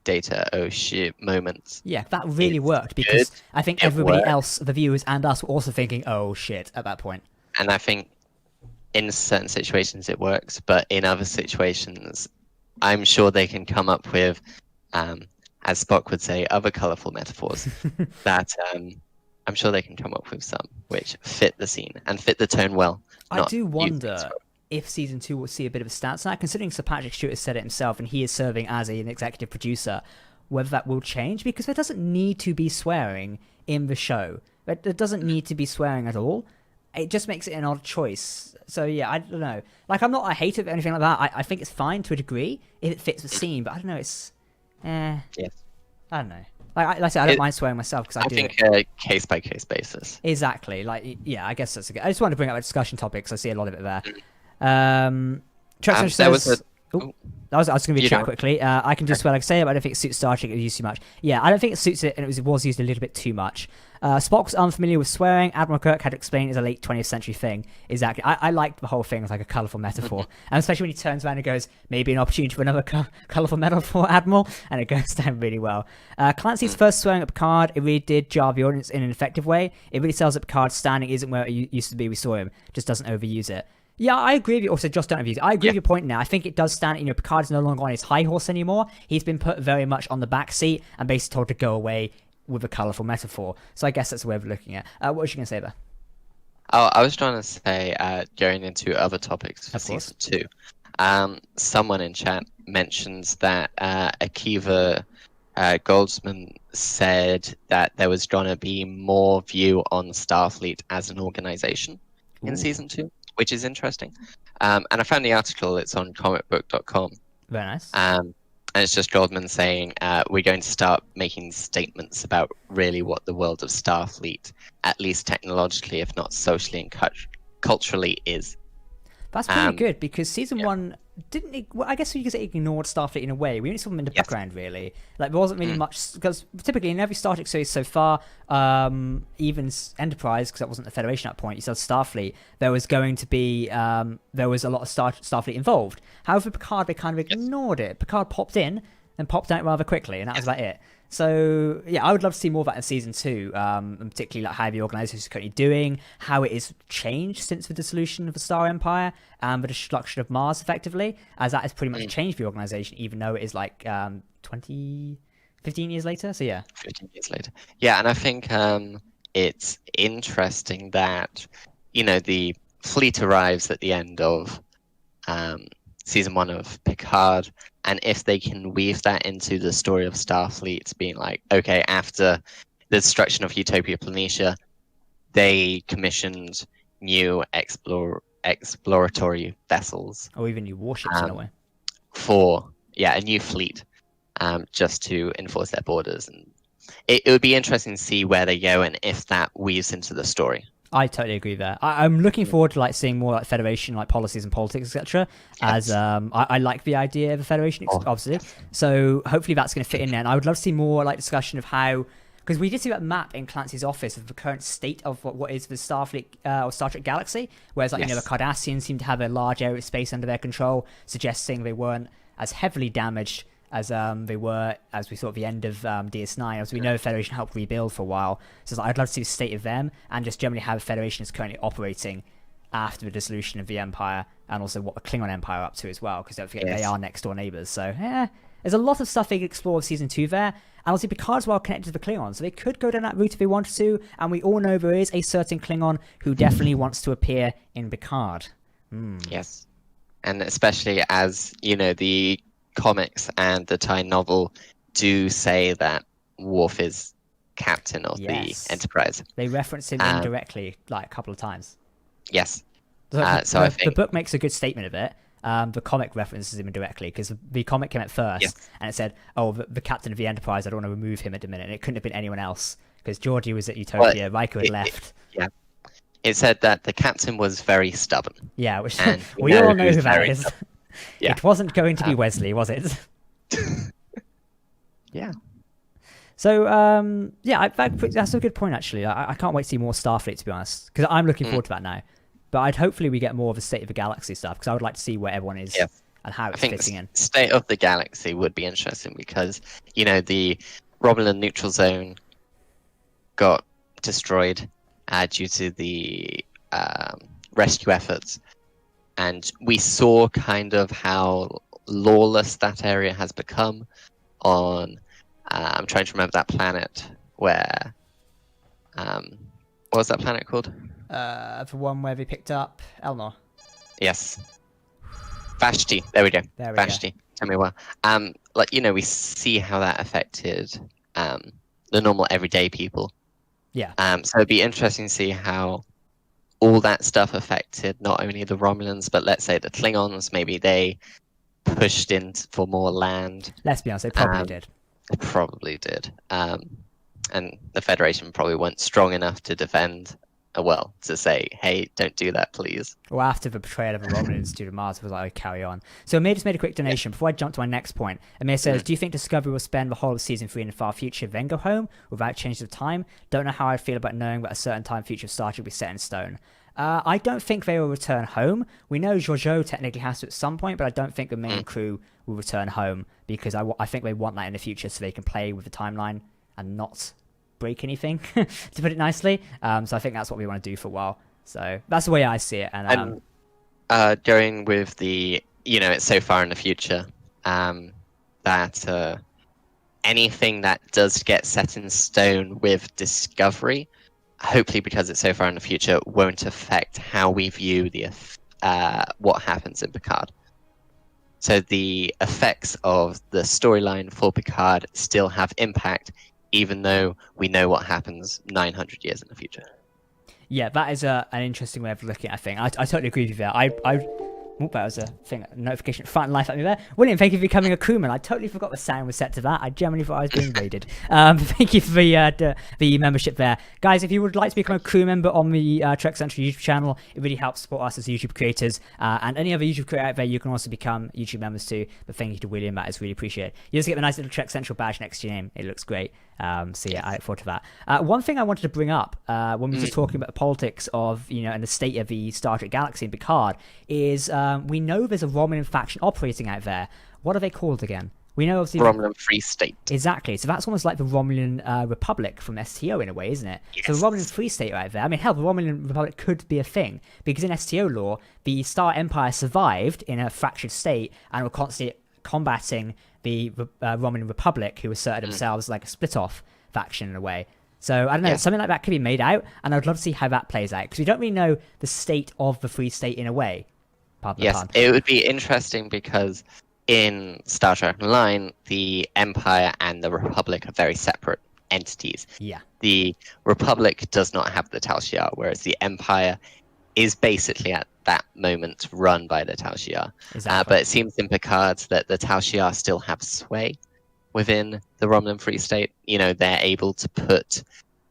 data oh shit moments. Yeah, that really worked because I think everybody else, the viewers and us, were also thinking oh shit at that point. And I think in certain situations it works, but in other situations I'm sure they can come up with as Spock would say, other colourful metaphors that I'm sure they can come up with some which fit the scene and fit the tone well. I do wonder if season 2 will see a bit of a stance now, considering Sir Patrick Stewart has said it himself and he is serving as an executive producer, whether that will change, because there doesn't need to be swearing in the show. There doesn't need to be swearing at all. It just makes it an odd choice. So yeah, I don't know. Like, I'm not a hater of anything like that. I think it's fine to a degree if it fits the scene, but I don't know, it's... Yes. I don't know. Like I said, I don't mind swearing myself because I do. I think a case-by-case basis. Exactly. Like, yeah, I guess that's a good... I just wanted to bring up a discussion topic because I see a lot of it there. Trex says... I was going to be chat quickly. I can do swear like I say, but I don't think it suits Star Trek. It used too much. Yeah, I don't think it suits it, and it was used a little bit too much. Spock was unfamiliar with swearing. Admiral Kirk had to explain it's a late 20th century thing. Exactly. I liked the whole thing as like a colourful metaphor, and especially when he turns around and goes, maybe an opportunity for another colourful metaphor, Admiral, and it goes down really well. Clancy's first swearing at Picard, it really did jar the audience in an effective way. It really sells that Picard's standing isn't where it used to be. We saw him, just doesn't overuse it. Yeah, I agree with you. Also, just don't abuse it. I agree with your point now. I think it does stand, Picard's no longer on his high horse anymore. He's been put very much on the back seat and basically told to go away with a colourful metaphor. So I guess that's the way of looking at it. What was you going to say there? Oh, I was trying to say, going into other topics for season 2, someone in chat mentions that Akiva Goldsman said that there was going to be more view on Starfleet as an organization in season 2. Which is interesting. And I found the article, it's on comicbook.com. Very nice. And it's just Goldman saying, we're going to start making statements about really what the world of Starfleet, at least technologically, if not socially and culturally, is. That's pretty good, because season 1 didn't... Well, I guess you could say ignored Starfleet in a way. We only saw them in the background, really. Like, there wasn't really much... Because typically in every Star Trek series so far, even Enterprise, because that wasn't the Federation at that point, you saw Starfleet, there was going to be... there was a lot of Starfleet involved. However, Picard, they kind of ignored it. Picard popped in and popped out rather quickly, and that was about it. So yeah, I would love to see more of that in season 2, and particularly like how the organization is currently doing, how it is changed since the dissolution of the Star Empire and the destruction of Mars, effectively, as that has pretty much changed the organization, even though it is like 15 years later. So yeah, 15 years later. Yeah, and I think it's interesting that the fleet arrives at the end of season 1 of Picard, and if they can weave that into the story of Starfleet, being like, okay, after the destruction of Utopia Planitia, they commissioned new exploratory vessels, or even new warships in a way, for a new fleet, just to enforce their borders. And it would be interesting to see where they go and if that weaves into the story. I totally agree there. I'm looking forward to like seeing more like Federation, like policies and politics, etc. As I like the idea of a Federation, obviously. So hopefully that's going to fit in there. And I would love to see more like discussion of how, because we did see that map in Clancy's office of the current state of what is the Starfleet or Star Trek galaxy. Whereas like the Cardassians seem to have a large area of space under their control, suggesting they weren't as heavily damaged as they were, as we saw at the end of DS9. As we know, the Federation helped rebuild for a while. So I'd love to see the state of them, and just generally how the Federation is currently operating after the dissolution of the Empire, and also what the Klingon Empire are up to as well, because don't forget they are next door neighbours. So there's a lot of stuff they can explore with Season 2 there. And obviously Picard's well connected to the Klingons, so they could go down that route if they wanted to, and we all know there is a certain Klingon who definitely wants to appear in Picard. Yes. And especially as, the comics and the Thai novel do say that Worf is captain of the Enterprise. They reference him indirectly like a couple of times. Yes. So I think the book makes a good statement of it. The comic references him indirectly, because the comic came out first, and it said, "Oh, the captain of the Enterprise. I don't want to remove him at the minute." And it couldn't have been anyone else, because Georgie was at Utopia, Riker had left. It said that the captain was very stubborn. Yeah, which we all know who that is. Yeah. It wasn't going to be Wesley, was it? Yeah. So, that's a good point, actually. I can't wait to see more Starfleet, to be honest, because I'm looking forward to that now. But hopefully we get more of the State of the Galaxy stuff, because I would like to see where everyone is and how it's fitting in. State of the Galaxy would be interesting, because, the Romulan neutral zone got destroyed due to the rescue efforts. And we saw kind of how lawless that area has become on, I'm trying to remember that planet where, what was that planet called? The one where they picked up Elnor. Yes. Vashti, there we go. Vashti, tell me why. We see how that affected the normal everyday people. Yeah. So it'd be interesting to see how all that stuff affected not only the Romulans, but let's say the Klingons. Maybe they pushed in for more land. Let's be honest, they probably did. They probably did. And the Federation probably weren't strong enough to defend, to say, hey, don't do that, please. Well, after the betrayal of the Romulans due to Mars, it was like, carry on. So Amir just made a quick donation. Before I jump to my next point, Amir says, do you think Discovery will spend the whole of Season 3 in the far future, then go home, without changes of time? Don't know how I'd feel about knowing that a certain time future of Star Trek will be set in stone. I don't think they will return home. We know Giorgio technically has to at some point, but I don't think the main crew will return home, because I think they want that in the future so they can play with the timeline and not break anything, to put it nicely. So I think that's what we want to do for a while. So that's the way I see it. And going with the, it's so far in the future, that anything that does get set in stone with Discovery, hopefully because it's so far in the future, won't affect how we view the what happens in Picard. So the effects of the storyline for Picard still have impact, even though we know what happens 900 years in the future. Yeah, that is an interesting way of looking at it, I think. I totally agree with you there. That was a thing, a notification fighting life at me there. William, thank you for becoming a crewman. I totally forgot the sound was set to that. I genuinely thought I was being raided. Thank you for the membership there. Guys, if you would like to become a crew member on the Trek Central YouTube channel, it really helps support us as YouTube creators. And any other YouTube creator out there, you can also become YouTube members too. But thank you to William, that is really appreciated. You just get the nice little Trek Central badge next to your name. It looks great. So yeah, I look forward to that. One thing I wanted to bring up when we were just talking about the politics of, and the state of the Star Trek galaxy in Picard is we know there's a Romulan faction operating out there. What are they called again? We know obviously Romulan Free State. exactly. So that's almost like the Romulan Republic from STO in a way, isn't it? Yes. So the Romulan Free State right there. I mean, hell, the Romulan Republic could be a thing because in STO lore, the Star Empire survived in a fractured state and were constantly combating the Romulan Republic, who asserted themselves like a split-off faction in a way. So I don't know, something like that could be made out, and I'd love to see how that plays out because we don't really know the state of the Free State in a way. Yes, it would be interesting because in Star Trek Online, the Empire and the Republic are very separate entities. Yeah. The Republic does not have the Tal Shiar, whereas the Empire is basically at that moment run by the Tal Shiar. Exactly. But it seems in Picard that the Tal Shiar still have sway within the Romulan Free State. You know, they're able to put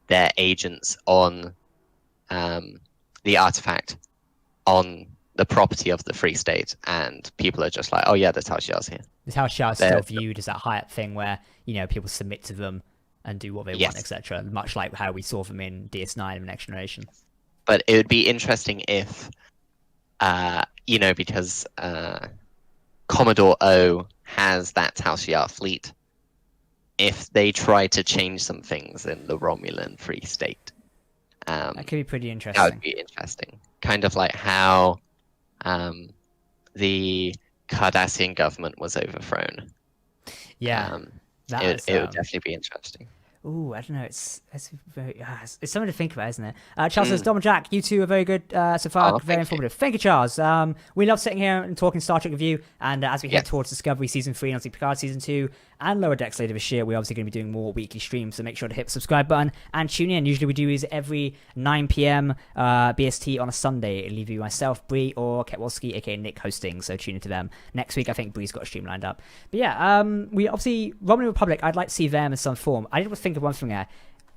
their agents on the artifact on the property of the Free State, and people are just like, oh yeah, the Tal Shiar's here. The Tal Shiar is still viewed as that high-up thing where, you know, people submit to them and do what they want, etc. Much like how we saw them in DS9 and Next Generation. But it would be interesting if, you know, because Commodore O has that Tal Shiar fleet, if they try to change some things in the Romulan Free State. That could be pretty interesting. That would be interesting. Kind of like how the Cardassian government was overthrown. Yeah. It would definitely be interesting. Ooh, I don't know. It's very it's something to think about, isn't it? Charles says, Dom and Jack, you two are very good so far. Very informative. Thank you, Charles. We love sitting here and talking Star Trek with you. And as we head towards Discovery Season 3 and obviously Picard Season 2 and Lower Decks later this year, we're obviously going to be doing more weekly streams. So make sure to hit the subscribe button and tune in. Usually we do these every 9 p.m. BST on a Sunday. It'll leave you myself, Bree, or Ketwolski, aka Nick, hosting. So tune into them. Next week, I think Bree's got a stream lined up. But yeah, we obviously, Romulan Republic, I'd like to see them in some form. I did think of one thing there.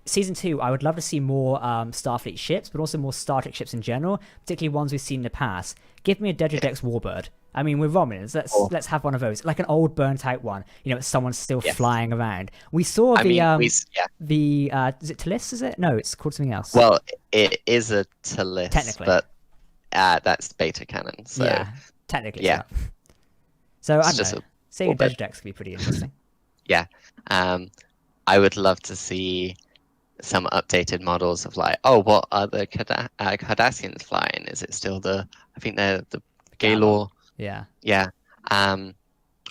Season 2, I would love to see more Starfleet ships, but also more Star Trek ships in general, particularly ones we've seen in the past. Give me a Dejadex Warbird. I mean, we're Romulans. Let's have one of those, like an old burnt-out one. You know, someone's still flying around. We saw is it Talis? Is it? No, it's called something else. Well, it is a Talis, technically, but that's beta canon. So yeah, technically, yeah. So I don't know. Seeing a Dejadex could be pretty interesting. Yeah. I would love to see some updated models of like, oh, what are the Cardassians flying? Is it still I think they're the Gaylor? Yeah. Yeah.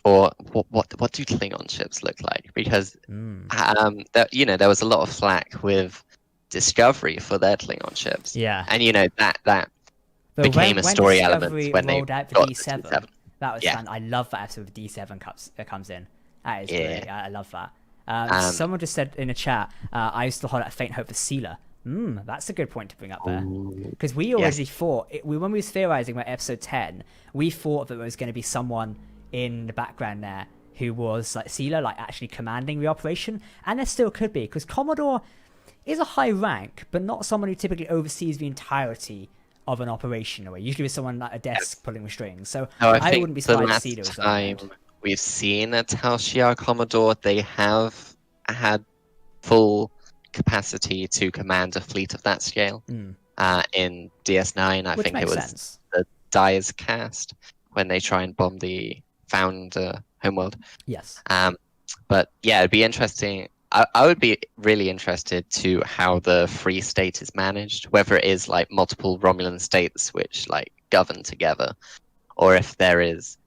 Or what do Klingon ships look like? Because there was a lot of flack with Discovery for their Klingon ships. Yeah. And that became a story element when they rolled out the got D7. the D7. That was fun. I love that episode with D7 comes in. That is great. I love that. Someone just said in a chat, I still hold out a faint hope for Sealer. That's a good point to bring up there. Because we already thought, when we was theorizing about episode 10, we thought that there was going to be someone in the background there who was like Sealer, like actually commanding the operation. And there still could be, because Commodore is a high rank, but not someone who typically oversees the entirety of an operation. Usually with someone at a desk pulling the strings. So I wouldn't be surprised if Sealer was there. We've seen a Tal Shiar Commodore. They have had full capacity to command a fleet of that scale. In DS9, I think it was the Dyer's cast when they try and bomb the found homeworld. Yes. But yeah, it'd be interesting. I would be really interested to how the Free State is managed, whether it is like multiple Romulan states which like govern together, or if there is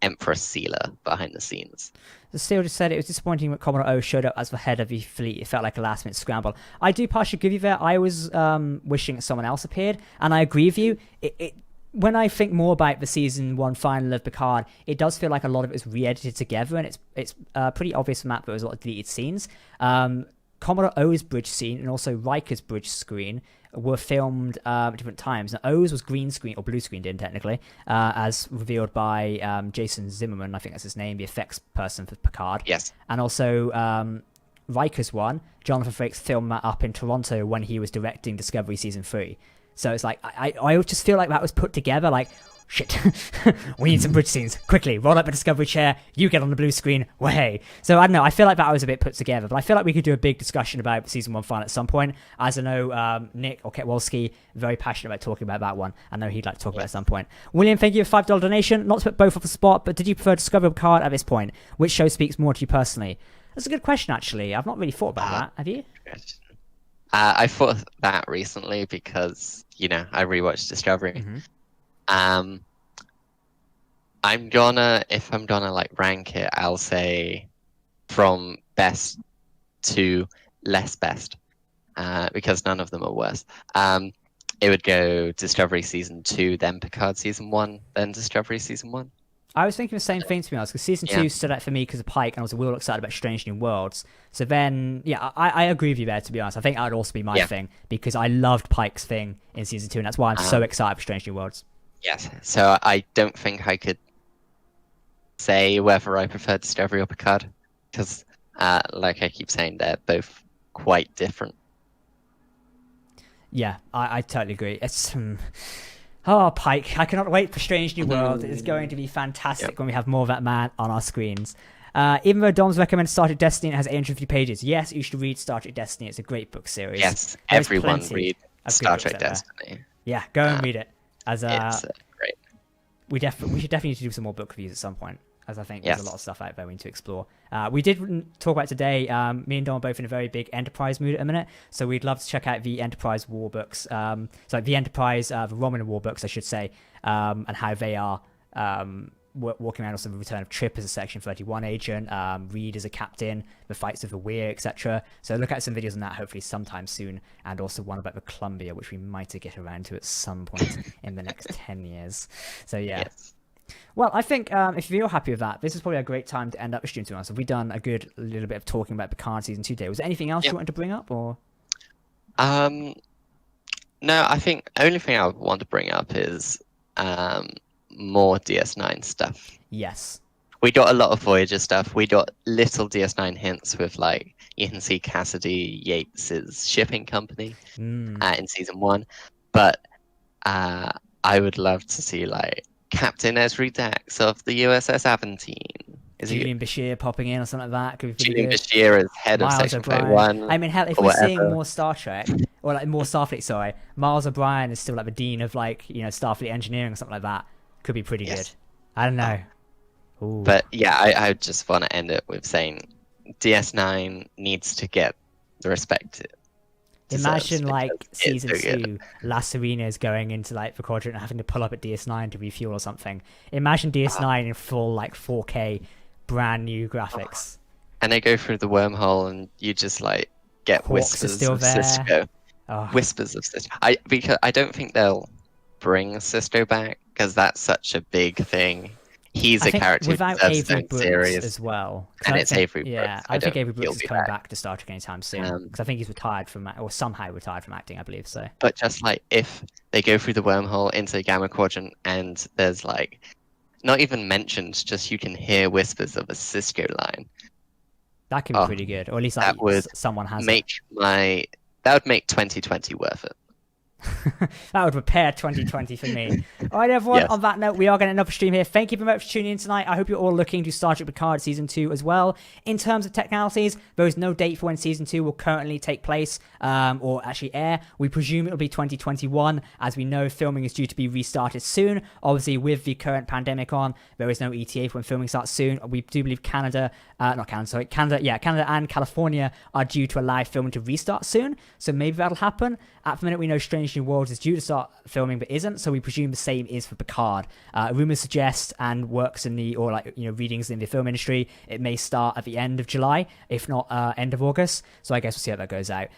Empress Sealer behind the scenes. The Steel just said it was disappointing that Commodore O showed up as the head of the fleet. It felt like a last-minute scramble. I do partially give you that. I was wishing that someone else appeared, and I agree with you. When I think more about the season 1 final of Picard, it does feel like a lot of it was re-edited together, and it's pretty obvious from that there was a lot of deleted scenes. Commodore O's bridge scene and also Riker's bridge screen were filmed at different times. Now, O's was green screen, or blue screened in technically, as revealed by Jason Zimmerman, I think that's his name, the effects person for Picard. Yes. And also Riker's one, Jonathan Frakes filmed that up in Toronto when he was directing Discovery Season 3. So it's like I just feel like that was put together like, shit, we need some bridge scenes. Quickly, roll up a Discovery chair, you get on the blue screen, way. So I don't know, I feel like that was a bit put together, but I feel like we could do a big discussion about season 1 final at some point. As I know, Nick or Ketwolski, very passionate about talking about that one. I know he'd like to talk about it at some point. William, thank you for $5 donation. Not to put both off the spot, but did you prefer Discovery or Picard at this point? Which show speaks more to you personally? That's a good question, actually. I've not really thought about that. Have you? I thought that recently because, I rewatched Discovery. Mm-hmm. If I'm gonna like rank it, I'll say from best to less best, because none of them are worse. It would go Discovery season 2, then Picard season 1, then Discovery season 1. I was thinking the same thing, to be honest, because season 2 stood out for me because of Pike, and I was real excited about Strange New Worlds. So then, I agree with you there, to be honest. I think that would also be my thing, because I loved Pike's thing in season 2, and that's why I'm so excited for Strange New Worlds. Yes, so I don't think I could say whether I prefer Discovery or Picard, because, like I keep saying, they're both quite different. Yeah, I totally agree. It's oh, Pike! I cannot wait for Strange New World. It is going to be fantastic when we have more of that man on our screens. Even though Dom's recommends Star Trek Destiny, it has 850 pages. Yes, you should read Star Trek Destiny. It's a great book series. Yes, everyone read Star Trek Destiny. Yeah, go and read it. As it's great. We should definitely need to do some more book reviews at some point, as I think there's a lot of stuff out there we need to explore. We did talk about today, me and Dom are both in a very big Enterprise mood at the minute, so we'd love to check out the Enterprise war books, the Romulan war books, I should say, and how they are walking around. Also the return of Trip as a Section 31 agent, Reed as a captain, the fights of the Weir, etc. So look at some videos on that hopefully sometime soon, and also one about the Columbia, which we might get around to at some point in the next 10 years. So yeah. Yes. Well, I think if you're happy with that, this is probably a great time to end up the stream, to be honest. Have we done a good little bit of talking about Picard season 2 today? Was there anything else you wanted to bring up, or? No, I think the only thing I want to bring up is more DS9 stuff. Yes. We got a lot of Voyager stuff. We got little DS9 hints with, like, you can see Cassidy Yates's shipping company in season 1. But I would love to see, like, Captain Ezri Dax of the USS Aventine. Julian Bashir popping in or something like that. Could be Julian Bashir as head of Section 31. I mean, hell, if we're seeing more Star Trek, or like more Starfleet, sorry, Miles O'Brien is still like the dean of, like, Starfleet engineering or something like that. Could be pretty good. I don't know. Ooh. But yeah, I just want to end it with saying DS9 needs to get the respect it Imagine like season 2, La Serena is going into like the quadrant and having to pull up at DS9 to refuel or something. Imagine DS9 in full like 4K, brand new graphics. And they go through the wormhole and you just like get whispers of Sisko. Whispers of Sisko. Because I don't think they'll bring Sisko back because that's such a big thing. He's a character without Avery Brooks series as well, and it's Avery Brooks. Yeah, I think Avery Brooks is coming back to Star Trek anytime soon because I think he's retired from, or somehow retired from acting, I believe so. But just like if they go through the wormhole into the Gamma Quadrant and there's like not even mentioned, just you can hear whispers of a Sisko line. That could be pretty good, or at least like someone has. That would make 2020 worth it. That would repair 2020 for me. All right, everyone. Yes. On that note, we are getting another stream here. Thank you very much for tuning in tonight. I hope you're all looking to Star Trek Picard Season 2 as well. In terms of technicalities, there is no date for when Season 2 will currently take place or actually air. We presume it will be 2021. As we know, filming is due to be restarted soon. Obviously, with the current pandemic on, there is no ETA for when filming starts soon. We do believe Canada and California are due to allow filming to restart soon. So maybe that'll happen. At the minute, we know Strange New Worlds is due to start filming but isn't, so we presume the same is for Picard. Rumors suggest, and works in the, or like, readings in the film industry, it may start at the end of July, if not end of August. So I guess we'll see how that goes out.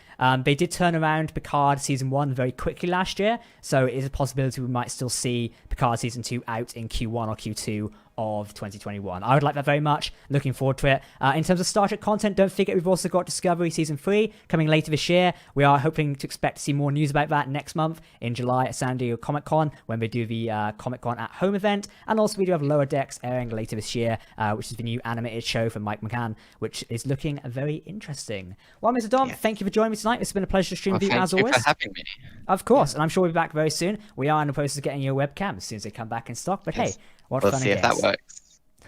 They did turn around Picard Season 1 very quickly last year, so it is a possibility we might still see Picard Season 2 out in Q1 or Q2 of 2021. I would like that very much. Looking forward to it. In terms of Star Trek content, don't forget we've also got Discovery Season 3 coming later this year. We are hoping to expect to see more news about that next month in July at San Diego Comic-Con when they do the Comic-Con at Home event. And also we do have Lower Decks airing later this year, which is the new animated show from Mike McCann, which is looking very interesting. Well, Mr. Dom, thank you for joining me tonight. It's been a pleasure to stream with you as always. Thank you for having me. Of course, and I'm sure we'll be back very soon. We are in the process of getting your webcam as soon as they come back in stock. But Yes. hey, what We'll fun see and if that games. works.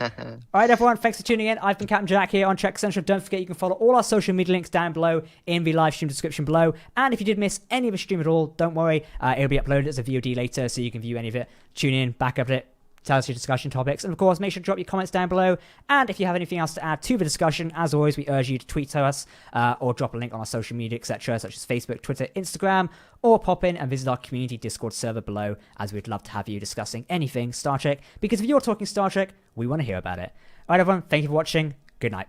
All right, everyone, thanks for tuning in. I've been Captain Jack here on Trek Central. Don't forget you can follow all our social media links down below in the live stream description below. And if you did miss any of the stream at all, don't worry. It'll be uploaded as a VOD later, so you can view any of it. Tune in, back up it, tell us your discussion topics. And of course, make sure to drop your comments down below. And if you have anything else to add to the discussion, as always, we urge you to tweet to us or drop a link on our social media, etc., such as Facebook, Twitter, Instagram, or pop in and visit our community Discord server below, as we'd love to have you discussing anything Star Trek. Because if you're talking Star Trek, we want to hear about it. All right, everyone, thank you for watching. Good night.